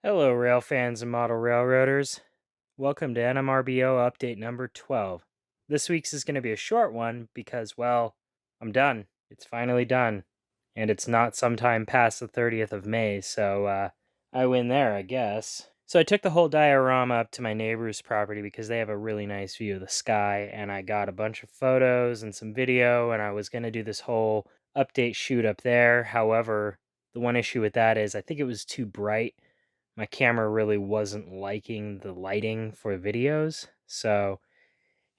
Hello, rail fans and model railroaders. Welcome to NMRBO update number 12. This week's is going to be a short one because, well, I'm done. It's finally done. And it's not sometime past the 30th of May, so I win there, I guess. So I took the whole diorama up to my neighbor's property because they have a really nice view of the sky, and I got a bunch of photos and some video, and I was going to do this whole update shoot up there. However, the one issue with that is I think it was too bright. My camera really wasn't liking the lighting for videos, so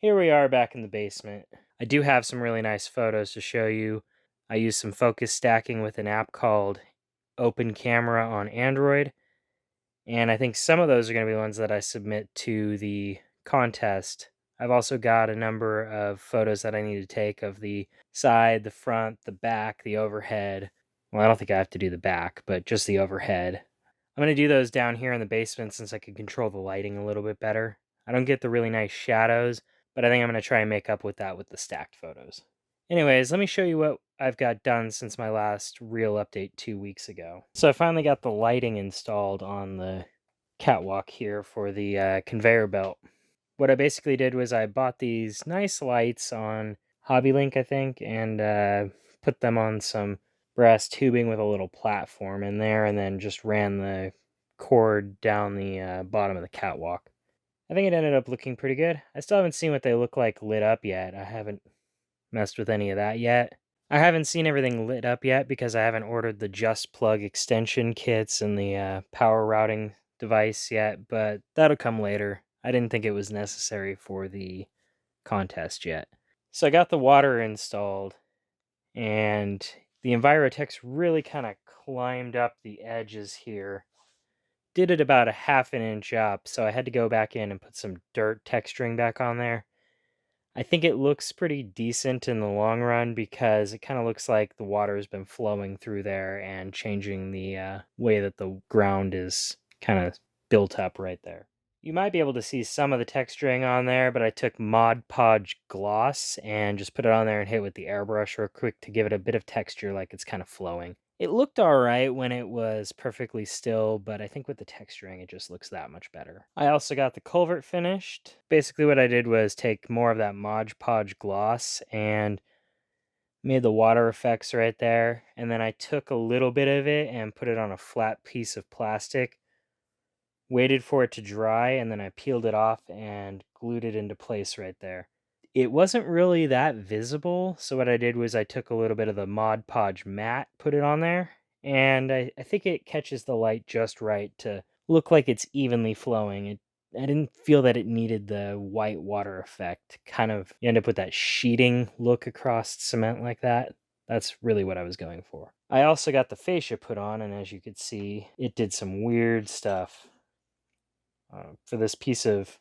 here we are back in the basement. I do have some really nice photos to show you. I used some focus stacking with an app called Open Camera on Android, and I think some of those are going to be the ones that I submit to the contest. I've also got a number of photos that I need to take of the side, the front, the back, the overhead. Well, I don't think I have to do the back, but just the overhead. I'm going to do those down here in the basement since I can control the lighting a little bit better. I don't get the really nice shadows, but I think I'm going to try and make up with that with the stacked photos. Anyways, let me show you what I've got done since my last real update 2 weeks ago. So I finally got the lighting installed on the catwalk here for the conveyor belt. What I basically did was I bought these nice lights on HobbyLink, I think, and put them on some brass tubing with a little platform in there, and then just ran the cord down the bottom of the catwalk. I think it ended up looking pretty good. I still haven't seen what they look like lit up yet. I haven't messed with any of that yet. I haven't seen everything lit up yet because I haven't ordered the Just Plug extension kits and the power routing device yet, but that'll come later. I didn't think it was necessary for the contest yet. So I got the water installed, and the Envirotex really kind of climbed up the edges here. Did it about a half an inch up, so I had to go back in and put some dirt texturing back on there. I think it looks pretty decent in the long run because it kind of looks like the water has been flowing through there and changing the way that the ground is kind of built up right there. You might be able to see some of the texturing on there, but I took Mod Podge gloss and just put it on there and hit with the airbrush real quick to give it a bit of texture like it's kind of flowing. It looked alright when it was perfectly still, but I think with the texturing it just looks that much better. I also got the culvert finished. Basically what I did was take more of that Mod Podge gloss and made the water effects right there, and then I took a little bit of it and put it on a flat piece of plastic, waited for it to dry, and then I peeled it off and glued it into place right there. It wasn't really that visible, so what I did was I took a little bit of the Mod Podge matte, put it on there, and I think it catches the light just right to look like it's evenly flowing. I didn't feel that it needed the white water effect. Kind of, you end up with that sheeting look across cement like that. That's really what I was going for. I also got the fascia put on, and as you could see, it did some weird stuff. For this piece of,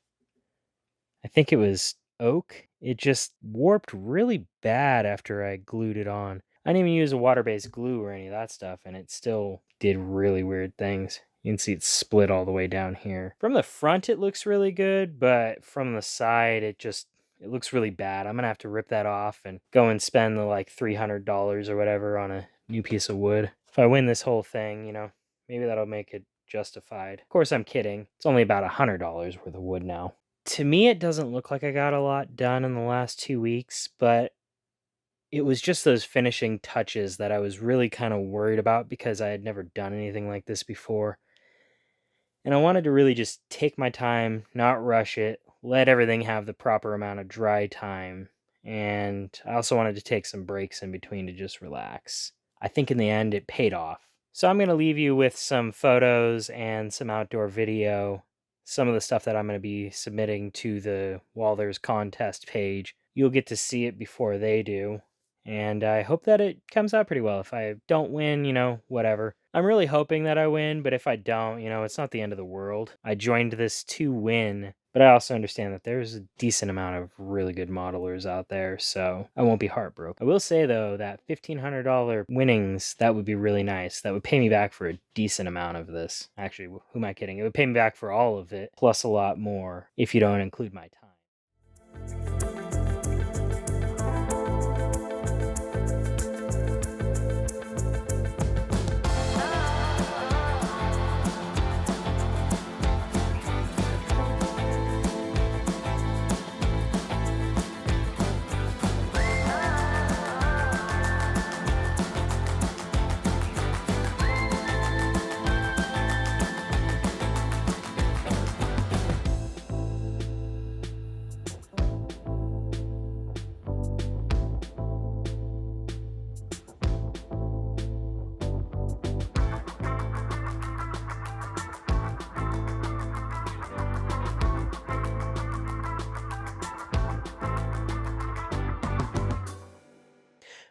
I think it was oak, it just warped really bad after I glued it on. I didn't even use a water-based glue or any of that stuff, and it still did really weird things. You can see it split all the way down here. From the front, it looks really good, but from the side, it looks really bad. I'm gonna have to rip that off and go and spend the like $300 or whatever on a new piece of wood. If I win this whole thing, maybe that'll make it justified. Of course, I'm kidding. It's only about $100 worth of wood now. To me, it doesn't look like I got a lot done in the last 2 weeks, but it was just those finishing touches that I was really kind of worried about because I had never done anything like this before. And I wanted to really just take my time, not rush it, let everything have the proper amount of dry time. And I also wanted to take some breaks in between to just relax. I think in the end, it paid off. So I'm going to leave you with some photos and some outdoor video, some of the stuff that I'm going to be submitting to the Walthers contest page. You'll get to see it before they do. And I hope that it comes out pretty well. If I don't win, whatever. I'm really hoping that I win, but if I don't, it's not the end of the world. I joined this to win, but I also understand that there's a decent amount of really good modelers out there, so I won't be heartbroken. I will say, though, that $1,500 winnings, that would be really nice. That would pay me back for a decent amount of this. Actually, who am I kidding? It would pay me back for all of it, plus a lot more, if you don't include my time.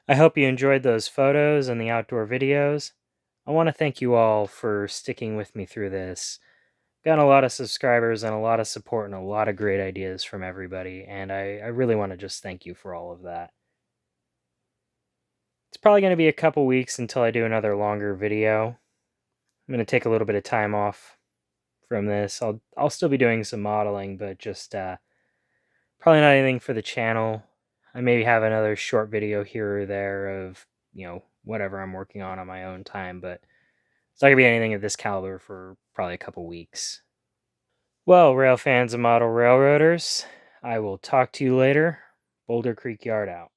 I hope you enjoyed those photos and the outdoor videos. I want to thank you all for sticking with me through this. Got a lot of subscribers and a lot of support and a lot of great ideas from everybody, and I really want to just thank you for all of that. It's probably going to be a couple weeks until I do another longer video. I'm going to take a little bit of time off from this. I'll still be doing some modeling, but just probably not anything for the channel. I maybe have another short video here or there of, whatever I'm working on my own time, but it's not going to be anything of this caliber for probably a couple weeks. Well, rail fans and model railroaders, I will talk to you later. Boulder Creek Yard out.